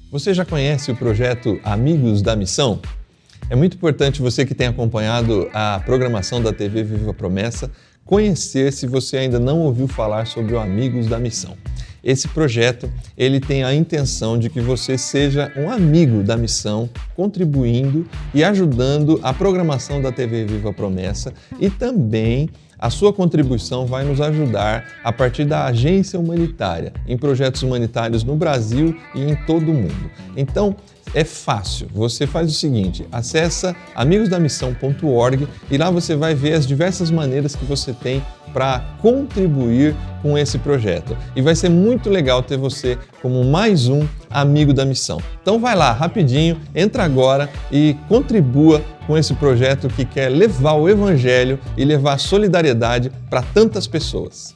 Você já conhece o projeto Amigos da Missão? É muito importante você que tem acompanhado a programação da TV Viva Promessa conhecer se você ainda não ouviu falar sobre o Amigos da Missão. Esse projeto, ele tem a intenção de que você seja um amigo da missão, contribuindo e ajudando a programação da TV Viva Promessa, e também a sua contribuição vai nos ajudar a partir da agência humanitária, em projetos humanitários no Brasil e em todo o mundo. Então, é fácil. Você faz o seguinte, acessa amigosdamissão.org e lá você vai ver as diversas maneiras que você tem para contribuir com esse projeto. E vai ser muito legal ter você como mais um amigo da missão. Então vai lá, rapidinho, entra agora e contribua com esse projeto que quer levar o Evangelho e levar solidariedade para tantas pessoas.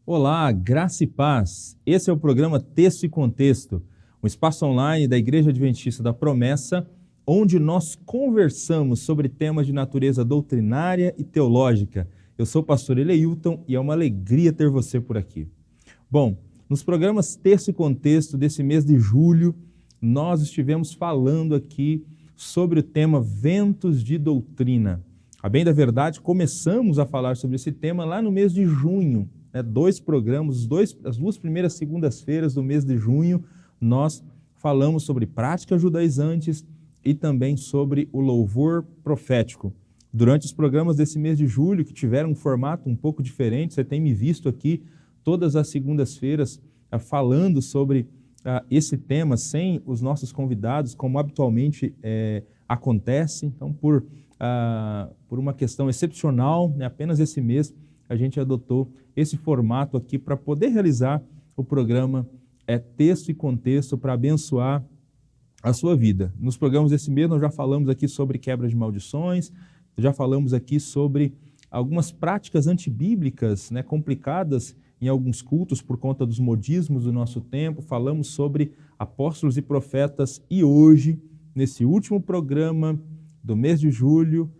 Olá, graça e paz. Esse é o programa Texto e Contexto, um espaço online da Igreja Adventista da Promessa, onde nós conversamos sobre temas de natureza doutrinária e teológica. Eu sou o pastor Eleilton e é uma alegria ter você por aqui. Bom, nos programas Texto e Contexto desse mês de julho, nós estivemos falando aqui sobre o tema Ventos de Doutrina. A bem da verdade, começamos a falar sobre esse tema lá no mês de junho. Dois programas, as duas primeiras segundas-feiras do mês de junho, nós falamos sobre práticas judaizantes e também sobre o louvor profético. Durante os programas desse mês de julho, que tiveram um formato um pouco diferente, você tem me visto aqui todas as segundas-feiras falando sobre esse tema, sem os nossos convidados, como habitualmente acontece. Então, por uma questão excepcional, apenas esse mês, a gente adotou esse formato aqui para poder realizar o programa Texto e Contexto para abençoar a sua vida. Nos programas desse mês nós já falamos aqui sobre quebra de maldições, já falamos aqui sobre algumas práticas antibíblicas, complicadas em alguns cultos por conta dos modismos do nosso tempo, falamos sobre apóstolos e profetas e hoje, nesse último programa do mês de julho,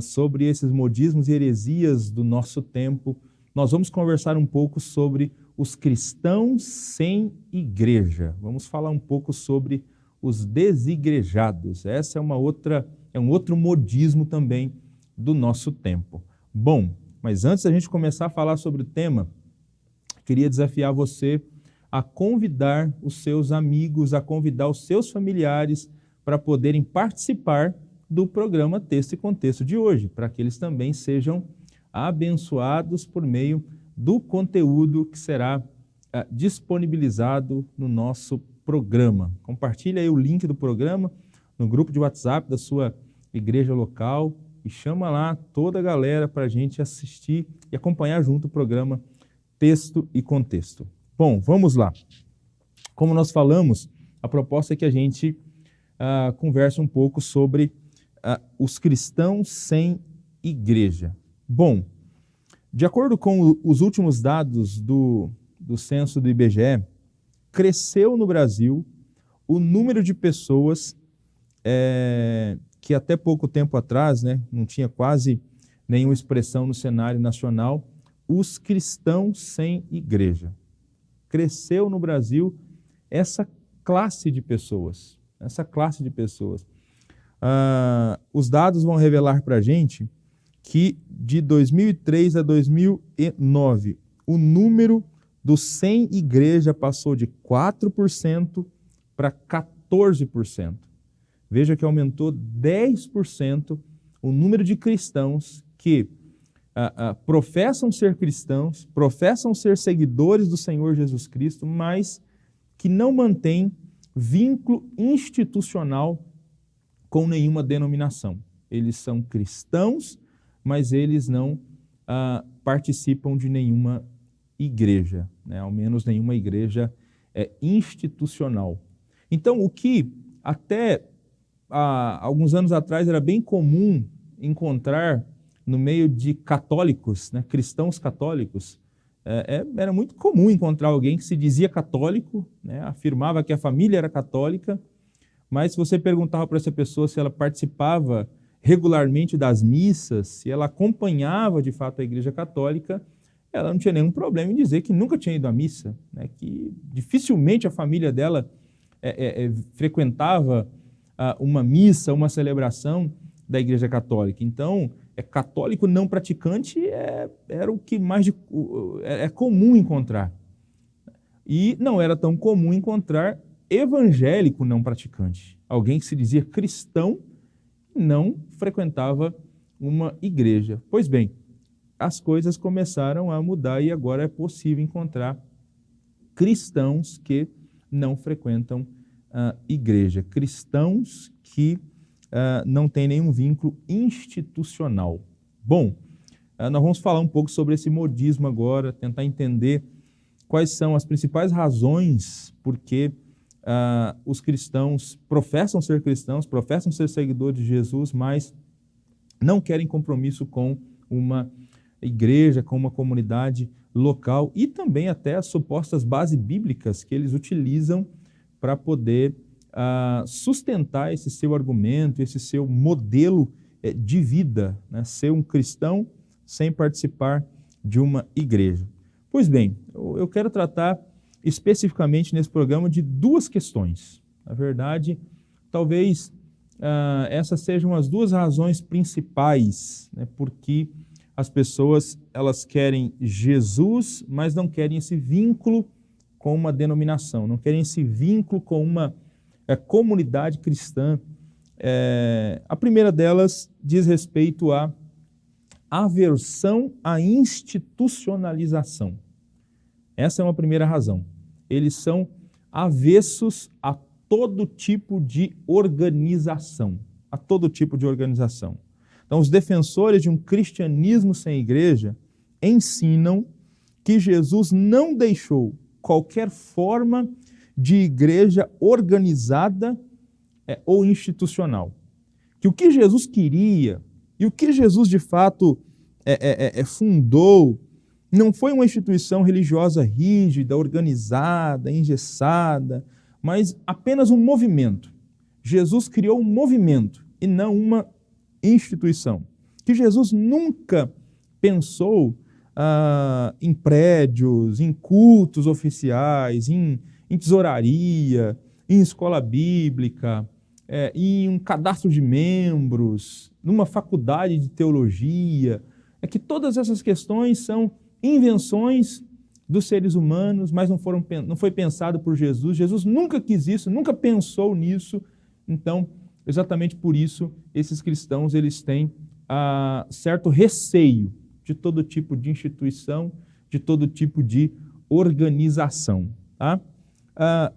sobre esses modismos e heresias do nosso tempo, nós vamos conversar um pouco sobre os cristãos sem igreja. Vamos falar um pouco sobre os desigrejados. Essa é um outro modismo também do nosso tempo. Bom, mas antes da gente começar a falar sobre o tema, queria desafiar você a convidar os seus amigos, a convidar os seus familiares para poderem participar do programa Texto e Contexto de hoje, para que eles também sejam abençoados por meio do conteúdo que será disponibilizado no nosso programa. Compartilhe aí o link do programa no grupo de WhatsApp da sua igreja local e chama lá toda a galera para a gente assistir e acompanhar junto o programa Texto e Contexto. Bom, vamos lá. Como nós falamos, a proposta é que a gente converse um pouco sobre os cristãos sem igreja. Bom, de acordo com os últimos dados do censo do IBGE, cresceu no Brasil o número de pessoas que até pouco tempo atrás, não tinha quase nenhuma expressão no cenário nacional, os cristãos sem igreja. Cresceu no Brasil essa classe de pessoas. Os dados vão revelar para a gente que de 2003 a 2009, o número dos sem igreja passou de 4% para 14%. Veja que aumentou 10% o número de cristãos que professam ser cristãos, professam ser seguidores do Senhor Jesus Cristo, mas que não mantêm vínculo institucional com nenhuma denominação. Eles são cristãos, mas eles não participam de nenhuma igreja, né? Ao menos nenhuma igreja institucional. Então, o que até há alguns anos atrás era bem comum encontrar no meio de católicos, né, cristãos católicos, era muito comum encontrar alguém que se dizia católico, né, afirmava que a família era católica, mas se você perguntava para essa pessoa se ela participava regularmente das missas, se ela acompanhava de fato a Igreja Católica, ela não tinha nenhum problema em dizer que nunca tinha ido à missa, né, que dificilmente a família dela frequentava uma missa, uma celebração da Igreja Católica. Então, católico não praticante era o que mais é comum encontrar. E não era tão comum encontrar evangélico não praticante. Alguém que se dizia cristão não frequentava uma igreja. Pois bem, as coisas começaram a mudar e agora é possível encontrar cristãos que não frequentam a igreja. Cristãos que não têm nenhum vínculo institucional. Bom, nós vamos falar um pouco sobre esse modismo agora, tentar entender quais são as principais razões por que os cristãos professam ser cristãos, professam ser seguidores de Jesus, mas não querem compromisso com uma igreja, com uma comunidade local e também até as supostas bases bíblicas que eles utilizam para poder sustentar esse seu argumento, esse seu modelo de vida, né? Ser um cristão sem participar de uma igreja. Pois bem, eu quero tratar especificamente nesse programa de duas questões. Na verdade, talvez essas sejam as duas razões principais, né, porque as pessoas elas querem Jesus, mas não querem esse vínculo com uma denominação, não querem esse vínculo com uma comunidade cristã. A primeira delas diz respeito à aversão à institucionalização. Essa é uma primeira razão. Eles são avessos a todo tipo de organização, a todo tipo de organização. Então, os defensores de um cristianismo sem igreja ensinam que Jesus não deixou qualquer forma de igreja organizada ou institucional. Que o que Jesus queria e o que Jesus de fato fundou não foi uma instituição religiosa rígida, organizada, engessada, mas apenas um movimento. Jesus criou um movimento e não uma instituição. Que Jesus nunca pensou em prédios, em cultos oficiais, em tesouraria, em escola bíblica, em um cadastro de membros, numa faculdade de teologia. É que todas essas questões são invenções dos seres humanos, mas não foi pensado por Jesus. Jesus nunca quis isso, nunca pensou nisso. Então, exatamente por isso, esses cristãos eles têm certo receio de todo tipo de instituição, de todo tipo de organização. Tá?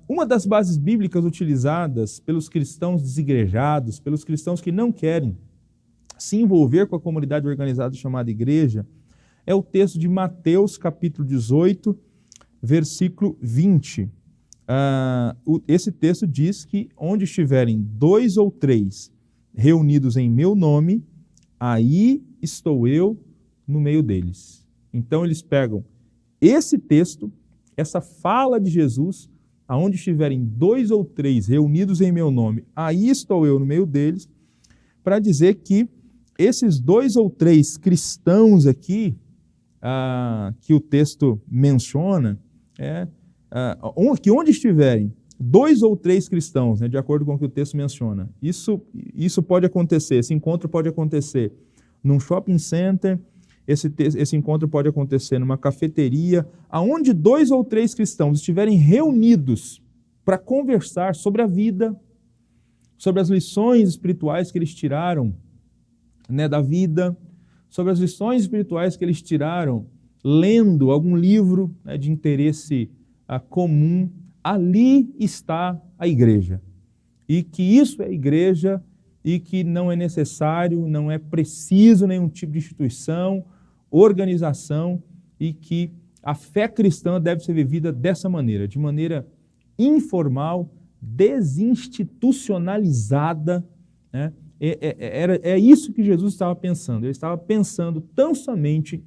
Uma das bases bíblicas utilizadas pelos cristãos desigrejados, pelos cristãos que não querem se envolver com a comunidade organizada chamada igreja, é o texto de Mateus, capítulo 18, versículo 20. Esse texto diz que onde estiverem 2 ou 3 reunidos em meu nome, aí estou eu no meio deles. Então eles pegam esse texto, essa fala de Jesus, aonde estiverem 2 ou 3 reunidos em meu nome, aí estou eu no meio deles, para dizer que esses 2 ou 3 cristãos aqui, que o texto menciona, que onde estiverem 2 ou 3 cristãos, né, de acordo com o que o texto menciona, isso pode acontecer, esse encontro pode acontecer num shopping center, esse encontro pode acontecer numa cafeteria, aonde 2 ou 3 cristãos estiverem reunidos para conversar sobre a vida, sobre as lições espirituais que eles tiraram, né, da vida, sobre as lições espirituais que eles tiraram lendo algum livro, né, de interesse comum, ali está a igreja. E que isso é igreja e que não é necessário, não é preciso nenhum tipo de instituição organização e que a fé cristã deve ser vivida dessa maneira, de maneira informal, desinstitucionalizada, né? É isso que Jesus estava pensando. Ele estava pensando tão somente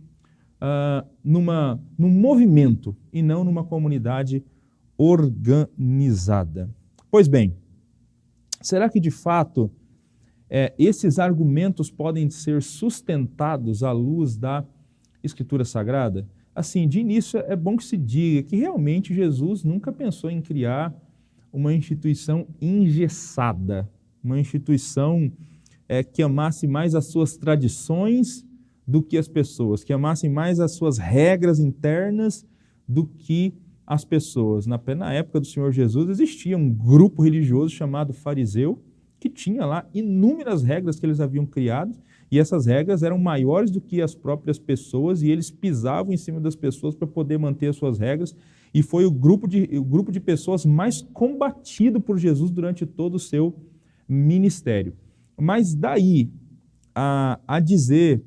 num movimento e não numa comunidade organizada. Pois bem, será que de fato esses argumentos podem ser sustentados à luz da Escritura Sagrada? Assim, de início é bom que se diga que realmente Jesus nunca pensou em criar uma instituição engessada, uma instituição que amasse mais as suas tradições do que as pessoas, que amasse mais as suas regras internas do que as pessoas. Na época do Senhor Jesus existia um grupo religioso chamado fariseu, que tinha lá inúmeras regras que eles haviam criado, e essas regras eram maiores do que as próprias pessoas, e eles pisavam em cima das pessoas para poder manter as suas regras, e foi o grupo de pessoas mais combatido por Jesus durante todo o seu ministério. Mas daí a dizer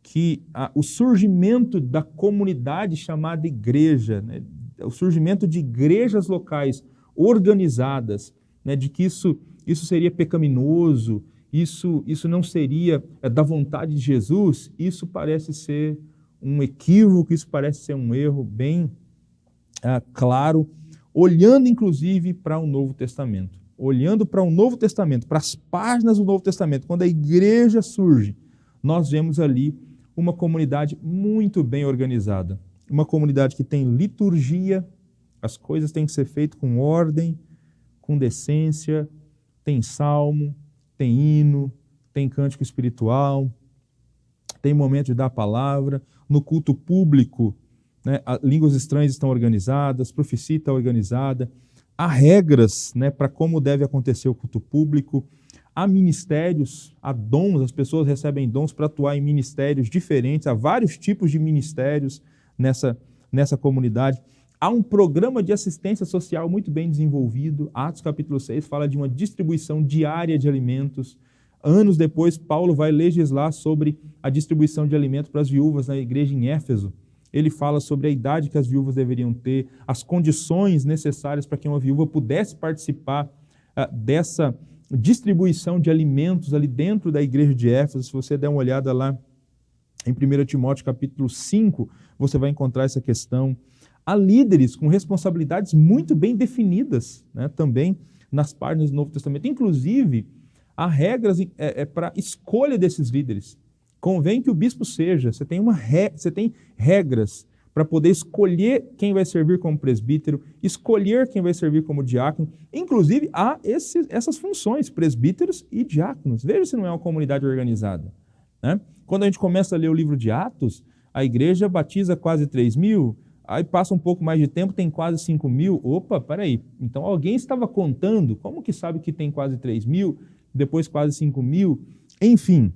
que o surgimento da comunidade chamada igreja, né, o surgimento de igrejas locais organizadas, né, de que isso seria pecaminoso, isso não seria da vontade de Jesus, isso parece ser um equívoco, isso parece ser um erro bem claro, olhando inclusive para o Novo Testamento. Olhando para o Novo Testamento, para as páginas do Novo Testamento, quando a igreja surge, nós vemos ali uma comunidade muito bem organizada, uma comunidade que tem liturgia, as coisas têm que ser feitas com ordem, com decência, tem salmo, tem hino, tem cântico espiritual, tem momento de dar a palavra, no culto público, né, línguas estranhas estão organizadas, profecia está organizada, há regras, né, para como deve acontecer o culto público, há ministérios, há dons, as pessoas recebem dons para atuar em ministérios diferentes, há vários tipos de ministérios nessa comunidade. Há um programa de assistência social muito bem desenvolvido. Atos capítulo 6 fala de uma distribuição diária de alimentos. Anos depois, Paulo vai legislar sobre a distribuição de alimentos para as viúvas na igreja em Éfeso. Ele fala sobre a idade que as viúvas deveriam ter, as condições necessárias para que uma viúva pudesse participar dessa distribuição de alimentos ali dentro da igreja de Éfeso. Se você der uma olhada lá em 1 Timóteo capítulo 5, você vai encontrar essa questão. Há líderes com responsabilidades muito bem definidas, né, também nas páginas do Novo Testamento. Inclusive, há regras para escolha desses líderes. Convém que o bispo seja, você tem regras para poder escolher quem vai servir como presbítero, escolher quem vai servir como diácono. Inclusive, há essas funções, presbíteros e diáconos. Veja se não é uma comunidade organizada, né? Quando a gente começa a ler o livro de Atos, a igreja batiza quase 3.000, aí passa um pouco mais de tempo, tem quase 5.000. Opa, peraí, então alguém estava contando, como que sabe que tem quase 3.000, depois quase 5.000? Enfim,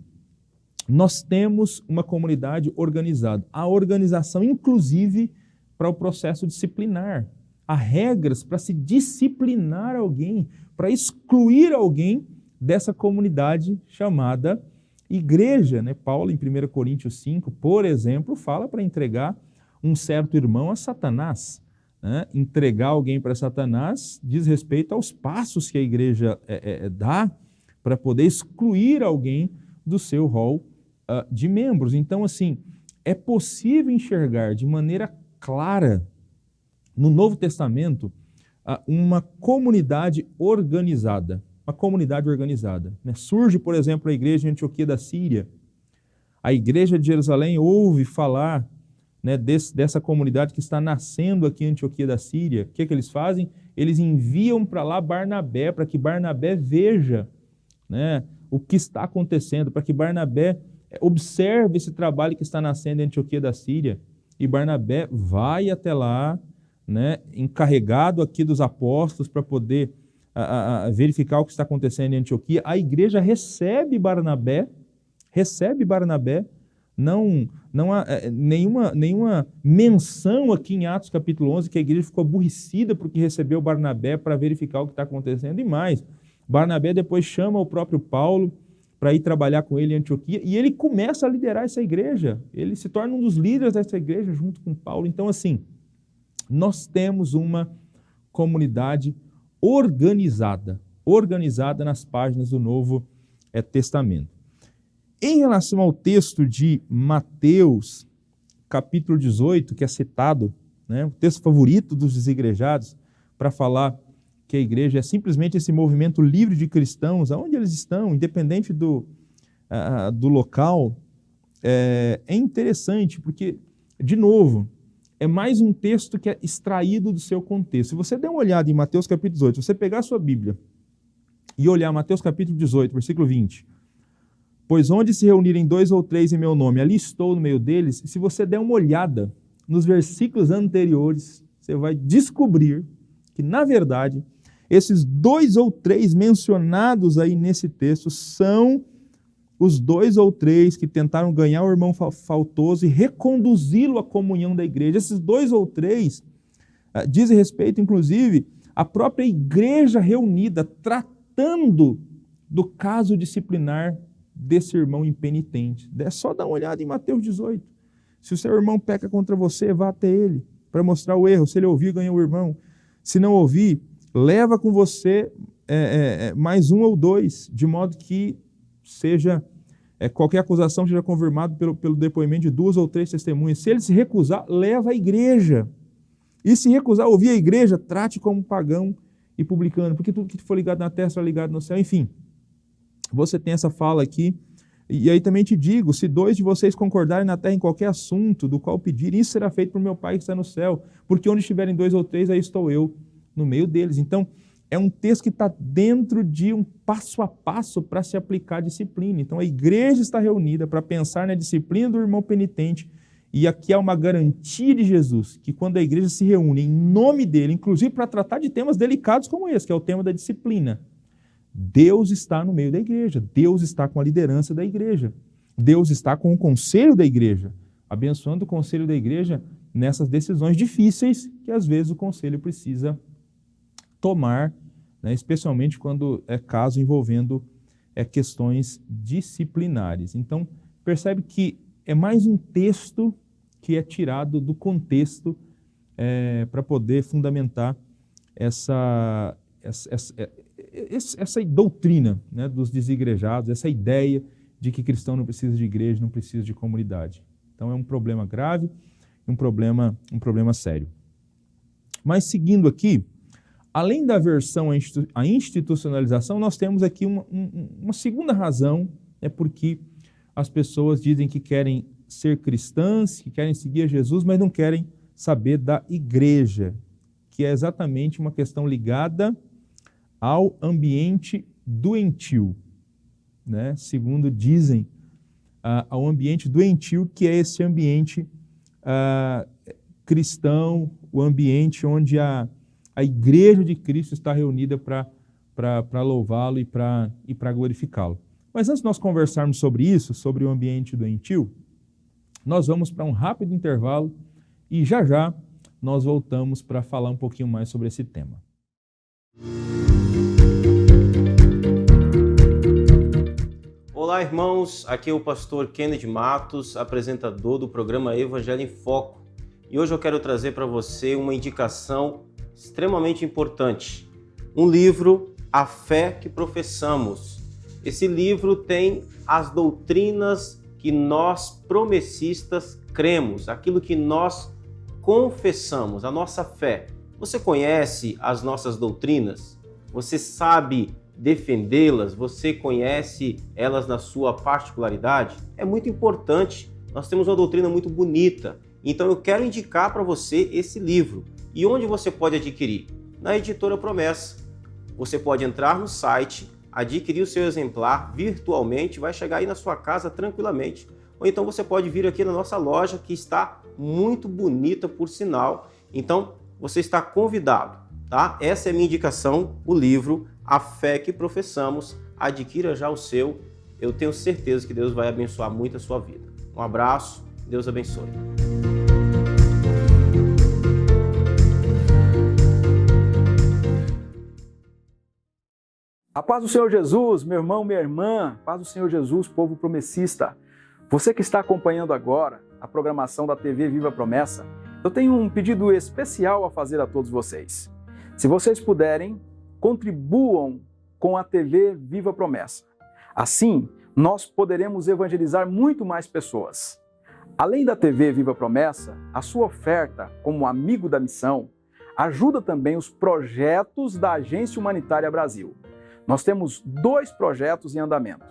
nós temos uma comunidade organizada. Há organização, inclusive, para o processo disciplinar. Há regras para se disciplinar alguém, para excluir alguém dessa comunidade chamada igreja, né? Paulo, em 1 Coríntios 5, por exemplo, fala para entregar um certo irmão a Satanás. Né? Entregar alguém para Satanás diz respeito aos passos que a igreja dá para poder excluir alguém do seu rol de membros. Então, assim, é possível enxergar de maneira clara no Novo Testamento uma comunidade organizada. Uma comunidade organizada. Né? Surge, por exemplo, a igreja de Antioquia da Síria. A igreja de Jerusalém ouve falar, né, dessa comunidade que está nascendo aqui em Antioquia da Síria. O que eles fazem? Eles enviam para lá Barnabé, para que Barnabé veja, né, o que está acontecendo, para que Barnabé observe esse trabalho que está nascendo em Antioquia da Síria. E Barnabé vai até lá, né, encarregado aqui dos apóstolos para poder verificar o que está acontecendo em Antioquia. A igreja recebe Barnabé, não há nenhuma menção aqui em Atos capítulo 11 que a igreja ficou aborrecida porque recebeu Barnabé para verificar o que está acontecendo. E mais, Barnabé depois chama o próprio Paulo para ir trabalhar com ele em Antioquia, e ele começa a liderar essa igreja, ele se torna um dos líderes dessa igreja junto com Paulo. Então, assim, nós temos uma comunidade organizada nas páginas do Novo Testamento. Em relação ao texto de Mateus, capítulo 18, que é citado, né, o texto favorito dos desigrejados, para falar que a igreja é simplesmente esse movimento livre de cristãos, aonde eles estão, independente do local, é interessante, porque, de novo, é mais um texto que é extraído do seu contexto. Se você der uma olhada em Mateus capítulo 18, se você pegar a sua Bíblia e olhar Mateus capítulo 18, versículo 20, pois onde se reunirem 2 ou 3 em meu nome, ali estou no meio deles. Se você der uma olhada nos versículos anteriores, você vai descobrir que, na verdade, esses 2 ou 3 mencionados aí nesse texto são os 2 ou 3 que tentaram ganhar o irmão faltoso e reconduzi-lo à comunhão da igreja. Esses 2 ou 3 dizem respeito, inclusive, à própria igreja reunida, tratando do caso disciplinar desse irmão impenitente. É só dar uma olhada em Mateus 18. Se o seu irmão peca contra você, vá até ele para mostrar o erro. Se ele ouvir, ganha o irmão. Se não ouvir, leva com você mais 1 ou 2, de modo que seja qualquer acusação seja confirmada pelo depoimento de 2 ou 3 testemunhas. Se ele se recusar, leva à igreja. E se recusar a ouvir a igreja, trate como pagão e publicano, porque tudo que for ligado na terra será ligado no céu. Enfim, você tem essa fala aqui. E aí também te digo, se 2 de vocês concordarem na terra em qualquer assunto do qual pedirem, isso será feito por meu Pai que está no céu, porque onde estiverem 2 ou 3, aí estou eu no meio deles. Então, é um texto que está dentro de um passo a passo para se aplicar a disciplina. Então, a igreja está reunida para pensar na disciplina do irmão penitente, e aqui há uma garantia de Jesus, que quando a igreja se reúne em nome dele, inclusive para tratar de temas delicados como esse, que é o tema da disciplina, Deus está no meio da igreja, Deus está com a liderança da igreja, Deus está com o conselho da igreja, abençoando o conselho da igreja nessas decisões difíceis que às vezes o conselho precisa tomar, né, especialmente quando é caso envolvendo questões disciplinares. Então, percebe que é mais um texto que é tirado do contexto para poder fundamentar essa doutrina, né, dos desigrejados, essa ideia de que cristão não precisa de igreja, não precisa de comunidade. Então é um problema grave, um problema sério. Mas seguindo aqui, além da aversão à institucionalização, nós temos aqui uma segunda razão, porque as pessoas dizem que querem ser cristãs, que querem seguir a Jesus, mas não querem saber da igreja, que é exatamente uma questão ligada ao ambiente doentio, né? Segundo dizem, ao ambiente doentio, que é esse ambiente cristão, o ambiente onde a igreja de Cristo está reunida para louvá-lo e para glorificá-lo. Mas antes de nós conversarmos sobre isso, sobre o ambiente doentio, nós vamos para um rápido intervalo e já já nós voltamos para falar um pouquinho mais sobre esse tema. Olá, irmãos, aqui é o pastor Kennedy Matos, apresentador do programa Evangelho em Foco. E hoje eu quero trazer para você uma indicação extremamente importante. Um livro, A Fé que Professamos. Esse livro tem as doutrinas que nós promessistas cremos, aquilo que nós confessamos, a nossa fé. Você conhece as nossas doutrinas? Você sabe defendê-las? Você conhece elas na sua particularidade? É muito importante. Nós temos uma doutrina muito bonita. Então eu quero indicar para você esse livro. E onde você pode adquirir? Na Editora Promessa. Você pode entrar no site, adquirir o seu exemplar virtualmente, vai chegar aí na sua casa tranquilamente. Ou então você pode vir aqui na nossa loja, que está muito bonita, por sinal. Então você está convidado, tá? Essa é a minha indicação, o livro A Fé que Professamos. Adquira já o seu. Eu tenho certeza que Deus vai abençoar muito a sua vida. Um abraço, Deus abençoe. A paz do Senhor Jesus, meu irmão, minha irmã, paz do Senhor Jesus, povo promessista. Você que está acompanhando agora a programação da TV Viva Promessa, eu tenho um pedido especial a fazer a todos vocês. Se vocês puderem, contribuam com a TV Viva Promessa. Assim, nós poderemos evangelizar muito mais pessoas. Além da TV Viva Promessa, a sua oferta como amigo da missão ajuda também os projetos da Agência Humanitária Brasil. Nós temos 2 projetos em andamento.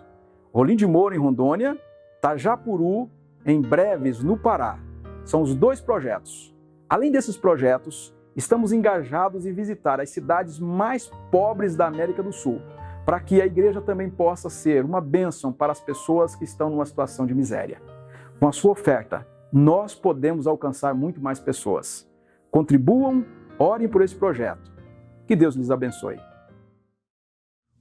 Rolim de Moura, em Rondônia, Tajapuru, em Breves, no Pará. São os 2 projetos. Além desses projetos, estamos engajados em visitar as cidades mais pobres da América do Sul, para que a igreja também possa ser uma bênção para as pessoas que estão numa situação de miséria. Com a sua oferta, nós podemos alcançar muito mais pessoas. Contribuam, orem por esse projeto. Que Deus lhes abençoe.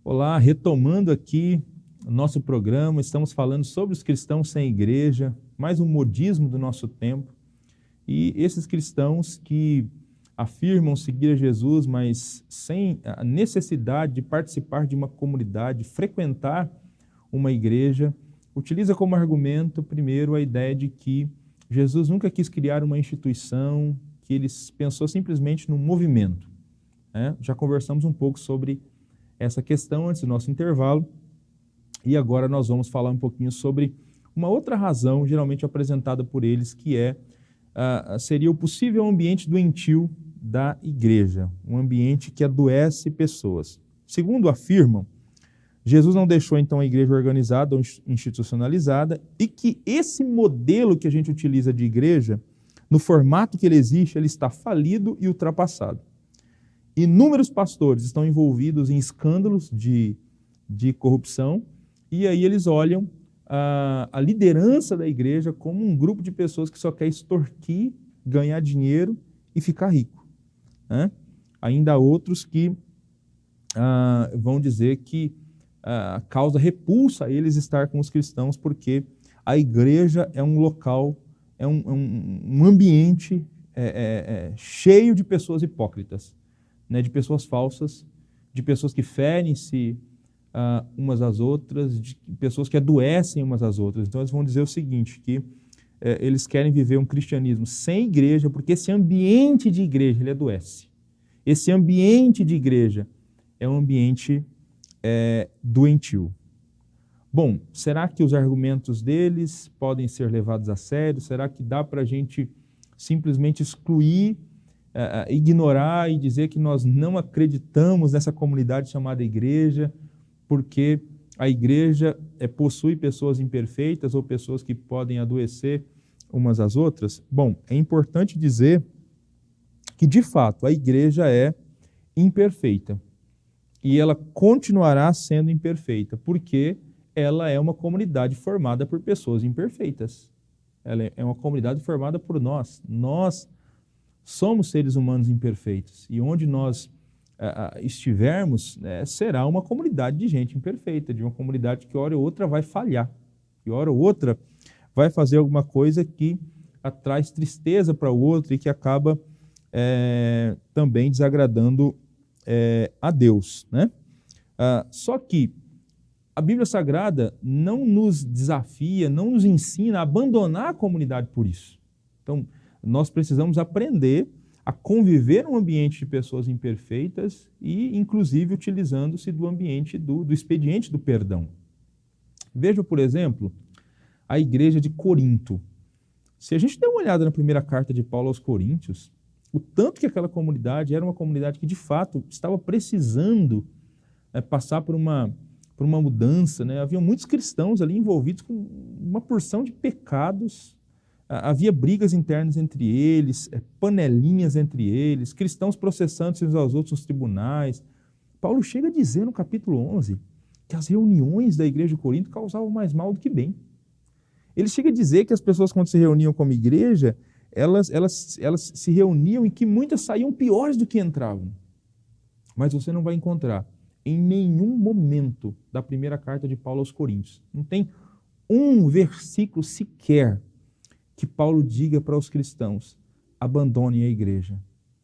Olá, retomando aqui o nosso programa, estamos falando sobre os cristãos sem igreja, mais um modismo do nosso tempo. E esses cristãos que afirmam seguir a Jesus, mas sem a necessidade de participar de uma comunidade, frequentar uma igreja, utiliza como argumento, primeiro, a ideia de que Jesus nunca quis criar uma instituição, que ele pensou simplesmente num movimento. Já conversamos um pouco sobre essa questão antes do nosso intervalo, e agora nós vamos falar um pouquinho sobre uma outra razão, geralmente apresentada por eles, que seria o possível ambiente doentio da igreja, um ambiente que adoece pessoas. Segundo afirmam, Jesus não deixou então a igreja organizada ou institucionalizada e que esse modelo que a gente utiliza de igreja, no formato que ele existe, ele está falido e ultrapassado. Inúmeros pastores estão envolvidos em escândalos de corrupção e aí eles olham a liderança da igreja como um grupo de pessoas que só quer extorquir, ganhar dinheiro e ficar rico. Ainda há outros que vão dizer que causa repulsa a eles estar com os cristãos porque a igreja é um local, é um ambiente cheio de pessoas hipócritas, de pessoas falsas, de pessoas que ferem-se umas às outras, de pessoas que adoecem umas às outras. Então eles vão dizer o seguinte, que eles querem viver um cristianismo sem igreja, porque esse ambiente de igreja ele adoece. Esse ambiente de igreja é um ambiente doentio. Bom, será que os argumentos deles podem ser levados a sério? Será que dá para a gente simplesmente excluir, ignorar e dizer que nós não acreditamos nessa comunidade chamada igreja, porque a igreja possui pessoas imperfeitas ou pessoas que podem adoecer umas às outras? Bom, é importante dizer que, de fato, a igreja é imperfeita e ela continuará sendo imperfeita, porque ela é uma comunidade formada por pessoas imperfeitas. Ela é uma comunidade formada por nós. Nós somos seres humanos imperfeitos e onde nós estivermos, será uma comunidade de gente imperfeita, de uma comunidade que hora ou outra vai falhar, que hora ou outra vai fazer alguma coisa que traz tristeza para o outro e que acaba também desagradando a Deus. Só que a Bíblia Sagrada não nos desafia, não nos ensina a abandonar a comunidade por isso. Então, nós precisamos aprender a conviver num ambiente de pessoas imperfeitas e, inclusive, utilizando-se do ambiente do expediente do perdão. Veja, por exemplo, a igreja de Corinto. Se a gente der uma olhada na primeira carta de Paulo aos Coríntios, o tanto que aquela comunidade era uma comunidade que, de fato, estava precisando passar por uma mudança. Havia muitos cristãos ali envolvidos com uma porção de pecados. Havia brigas internas entre eles, panelinhas entre eles, cristãos processando-se uns aos outros nos tribunais. Paulo chega a dizer no capítulo 11 que as reuniões da igreja de Corinto causavam mais mal do que bem. Ele chega a dizer que as pessoas, quando se reuniam como igreja, elas se reuniam e que muitas saíam piores do que entravam. Mas você não vai encontrar em nenhum momento da primeira carta de Paulo aos Coríntios, não tem um versículo sequer que Paulo diga para os cristãos: abandonem a igreja,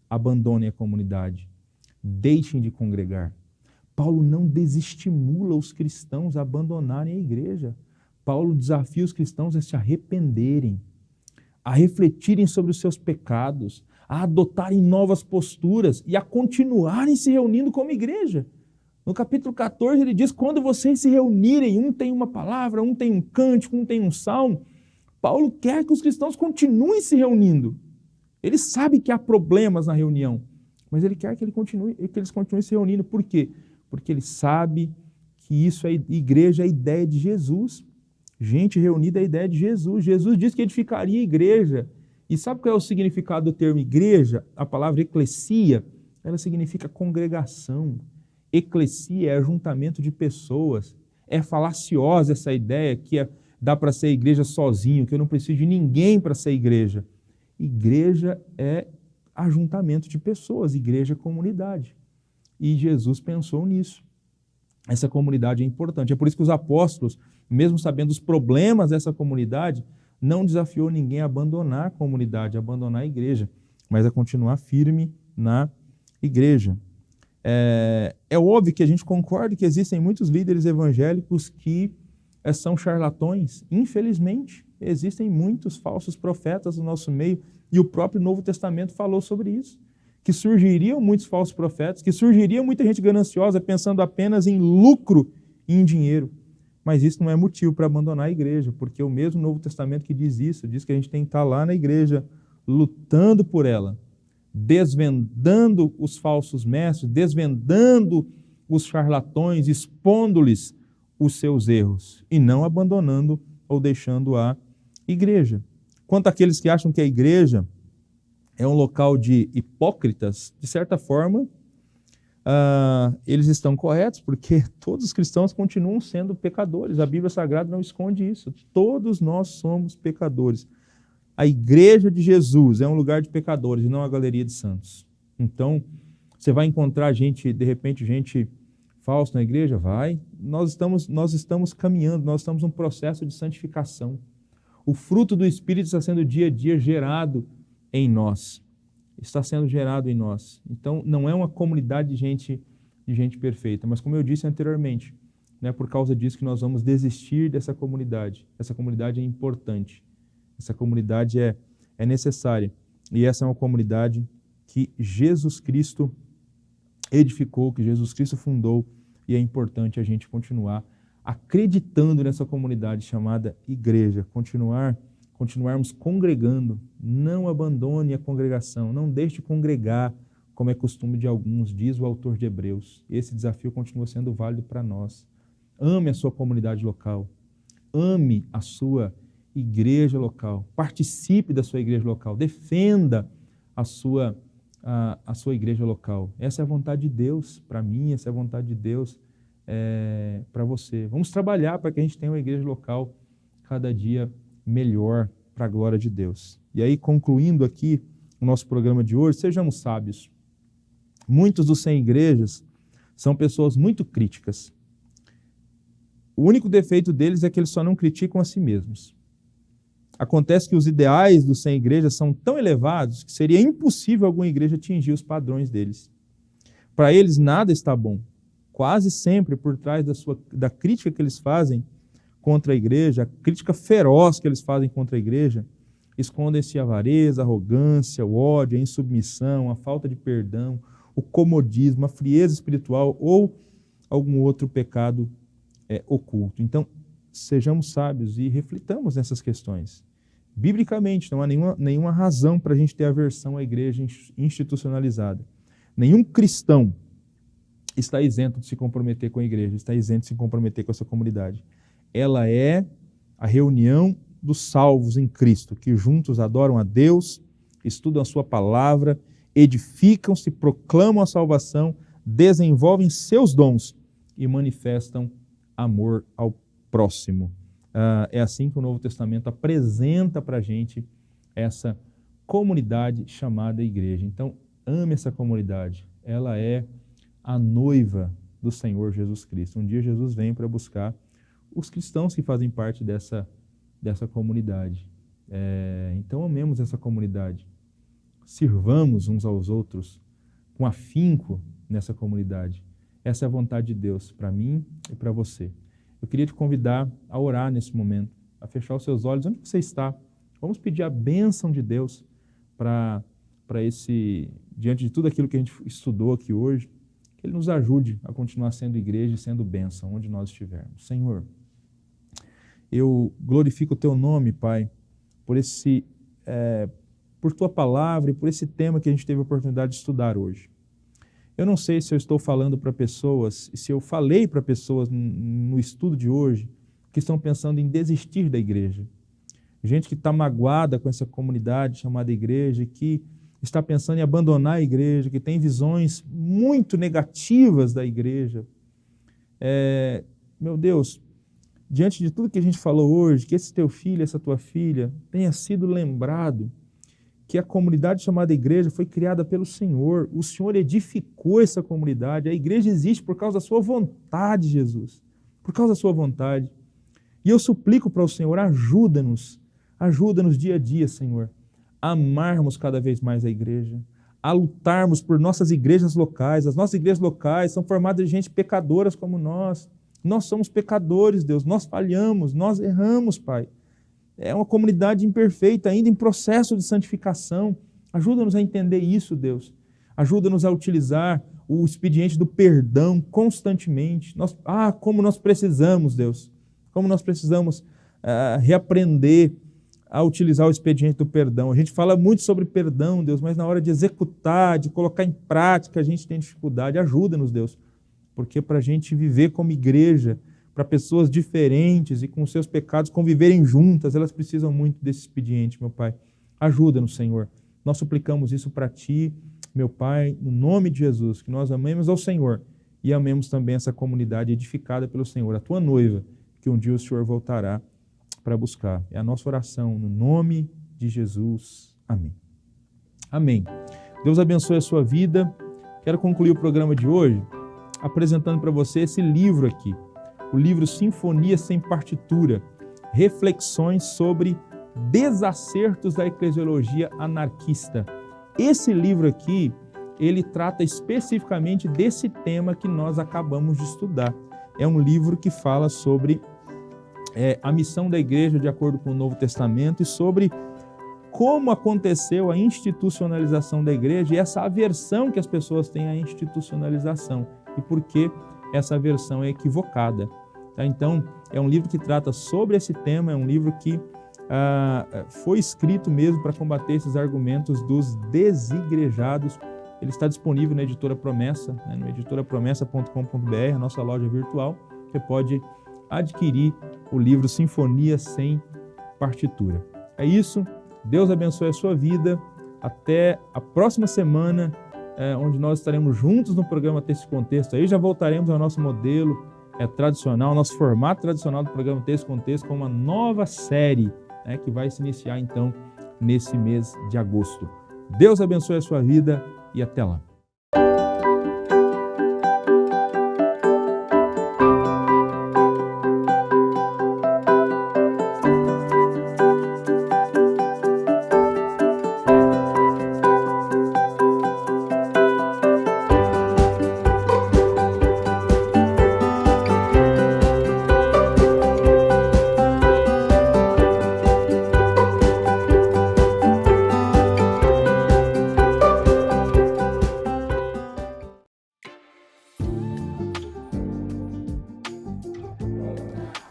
abandonem a comunidade, deixem de congregar. Paulo não desestimula os cristãos a abandonarem a igreja. Paulo desafia os cristãos a se arrependerem, a refletirem sobre os seus pecados, a adotarem novas posturas e a continuarem se reunindo como igreja. No capítulo 14 ele diz, quando vocês se reunirem, um tem uma palavra, um tem um cântico, um tem um salmo, Paulo quer que os cristãos continuem se reunindo. Ele sabe que há problemas na reunião, mas ele quer que eles continuem se reunindo. Por quê? Porque ele sabe que isso é igreja, é a ideia de Jesus. Gente reunida é a ideia de Jesus. Jesus disse que edificaria a igreja. E sabe qual é o significado do termo igreja? A palavra eclesia, ela significa congregação. Eclesia é ajuntamento de pessoas. É falaciosa essa ideia que dá para ser igreja sozinho, que eu não preciso de ninguém para ser igreja. Igreja é ajuntamento de pessoas, igreja é comunidade. E Jesus pensou nisso. Essa comunidade é importante. É por isso que os apóstolos, mesmo sabendo os problemas dessa comunidade, não desafiou ninguém a abandonar a comunidade, a abandonar a igreja, mas a continuar firme na igreja. É óbvio que a gente concorda que existem muitos líderes evangélicos que são charlatões. Infelizmente, existem muitos falsos profetas no nosso meio, e o próprio Novo Testamento falou sobre isso, que surgiriam muitos falsos profetas, que surgiria muita gente gananciosa pensando apenas em lucro e em dinheiro. Mas isso não é motivo para abandonar a igreja, porque o mesmo Novo Testamento que diz isso, diz que a gente tem que estar lá na igreja, lutando por ela, desvendando os falsos mestres, desvendando os charlatões, expondo-lhes os seus erros, e não abandonando ou deixando a igreja. Quanto àqueles que acham que a igreja é um local de hipócritas, de certa forma, eles estão corretos, porque todos os cristãos continuam sendo pecadores. A Bíblia Sagrada não esconde isso. Todos nós somos pecadores. A igreja de Jesus é um lugar de pecadores e não a galeria de santos. Então, você vai encontrar gente, de repente, gente falsa na igreja? Vai. Nós estamos caminhando, nós estamos num processo de santificação. O fruto do Espírito está sendo dia a dia gerado em nós. Está sendo gerado em nós. Então, não é uma comunidade de gente perfeita, mas como eu disse anteriormente, não é por causa disso que nós vamos desistir dessa comunidade. Essa comunidade é importante. Essa comunidade é necessária. E essa é uma comunidade que Jesus Cristo edificou, que Jesus Cristo fundou, e é importante a gente continuar acreditando nessa comunidade chamada igreja, continuarmos congregando. Não abandone a congregação, não deixe de congregar, como é costume de alguns, diz o autor de Hebreus. Esse desafio continua sendo válido para nós. Ame a sua comunidade local, ame a sua igreja local, participe da sua igreja local, defenda a sua igreja local. Essa é a vontade de Deus para mim, essa é a vontade de Deus para você. Vamos trabalhar para que a gente tenha uma igreja local cada dia melhor para a glória de Deus. E aí, concluindo aqui o nosso programa de hoje, sejamos sábios. Muitos dos sem igrejas são pessoas muito críticas. O único defeito deles é que eles só não criticam a si mesmos. Acontece que os ideais dos sem igreja são tão elevados que seria impossível alguma igreja atingir os padrões deles. Para eles nada está bom. Quase sempre por trás da crítica que eles fazem contra a igreja, a crítica feroz que eles fazem contra a igreja, escondem-se a avareza, a arrogância, o ódio, a insubmissão, a falta de perdão, o comodismo, a frieza espiritual ou algum outro pecado oculto. Então, sejamos sábios e reflitamos nessas questões. Biblicamente, não há nenhuma razão para a gente ter aversão à igreja institucionalizada. Nenhum cristão está isento de se comprometer com a igreja, está isento de se comprometer com essa comunidade. Ela é a reunião dos salvos em Cristo, que juntos adoram a Deus, estudam a sua palavra, edificam-se, proclamam a salvação, desenvolvem seus dons e manifestam amor ao próximo. É assim que o Novo Testamento apresenta para a gente essa comunidade chamada igreja. Então, ame essa comunidade. Ela é a noiva do Senhor Jesus Cristo. Um dia Jesus vem para buscar os cristãos que fazem parte dessa comunidade. Então, amemos essa comunidade. Sirvamos uns aos outros com afinco nessa comunidade. Essa é a vontade de Deus para mim e para você. Eu queria te convidar a orar nesse momento, a fechar os seus olhos. Onde você está? Vamos pedir a bênção de Deus para diante de tudo aquilo que a gente estudou aqui hoje, que Ele nos ajude a continuar sendo igreja e sendo bênção onde nós estivermos. Senhor, eu glorifico o Teu nome, Pai, por Tua palavra e por esse tema que a gente teve a oportunidade de estudar hoje. Eu não sei se eu estou falando para pessoas, se eu falei para pessoas no estudo de hoje, que estão pensando em desistir da igreja. Gente que está magoada com essa comunidade chamada igreja, que está pensando em abandonar a igreja, que tem visões muito negativas da igreja. Meu Deus, diante de tudo que a gente falou hoje, que esse teu filho, essa tua filha, tenha sido lembrado que a comunidade chamada igreja foi criada pelo Senhor. O Senhor edificou essa comunidade. A igreja existe por causa da sua vontade, Jesus. Por causa da sua vontade. E eu suplico para o Senhor, ajuda-nos dia a dia, Senhor, a amarmos cada vez mais a igreja, a lutarmos por nossas igrejas locais. As nossas igrejas locais são formadas de gente pecadoras como nós. Nós somos pecadores, Deus. Nós falhamos, nós erramos, Pai. É uma comunidade imperfeita, ainda em processo de santificação. Ajuda-nos a entender isso, Deus. Ajuda-nos a utilizar o expediente do perdão constantemente. Como nós precisamos, Deus. Como nós precisamos reaprender a utilizar o expediente do perdão. A gente fala muito sobre perdão, Deus, mas na hora de executar, de colocar em prática, a gente tem dificuldade. Ajuda-nos, Deus. Porque para a gente viver como igreja, para pessoas diferentes e com seus pecados conviverem juntas, elas precisam muito desse expediente, meu Pai. Ajuda-nos, Senhor. Nós suplicamos isso para Ti, meu Pai, no nome de Jesus, que nós amemos ao Senhor e amemos também essa comunidade edificada pelo Senhor, a Tua noiva, que um dia o Senhor voltará para buscar. É a nossa oração, no nome de Jesus. Amém. Amém. Deus abençoe a sua vida. Quero concluir o programa de hoje apresentando para você esse livro aqui. O livro Sinfonia Sem Partitura, reflexões sobre desacertos da eclesiologia anarquista. Esse livro aqui, ele trata especificamente desse tema que nós acabamos de estudar. É um livro que fala sobre a missão da igreja de acordo com o Novo Testamento e sobre como aconteceu a institucionalização da igreja e essa aversão que as pessoas têm à institucionalização e por que essa aversão é equivocada. Tá? Então, é um livro que trata sobre esse tema, é um livro que foi escrito mesmo para combater esses argumentos dos desigrejados. Ele está disponível na Editora Promessa, no editorapromessa.com.br, a nossa loja virtual. Você pode adquirir o livro Sinfonia Sem Partitura. É isso, Deus abençoe a sua vida. Até a próxima semana, onde nós estaremos juntos no programa Texto e Contexto. Aí já voltaremos ao nosso modelo tradicional, nosso formato tradicional do programa Texto e Contexto, com uma nova série que vai se iniciar então nesse mês de agosto. Deus abençoe a sua vida e até lá.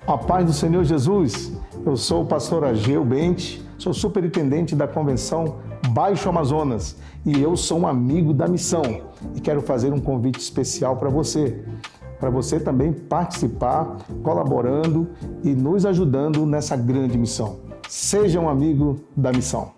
A paz do Senhor Jesus, eu sou o pastor Ageu Bente, sou superintendente da Convenção Baixo Amazonas e eu sou um amigo da missão e quero fazer um convite especial para você também participar, colaborando e nos ajudando nessa grande missão. Seja um amigo da missão.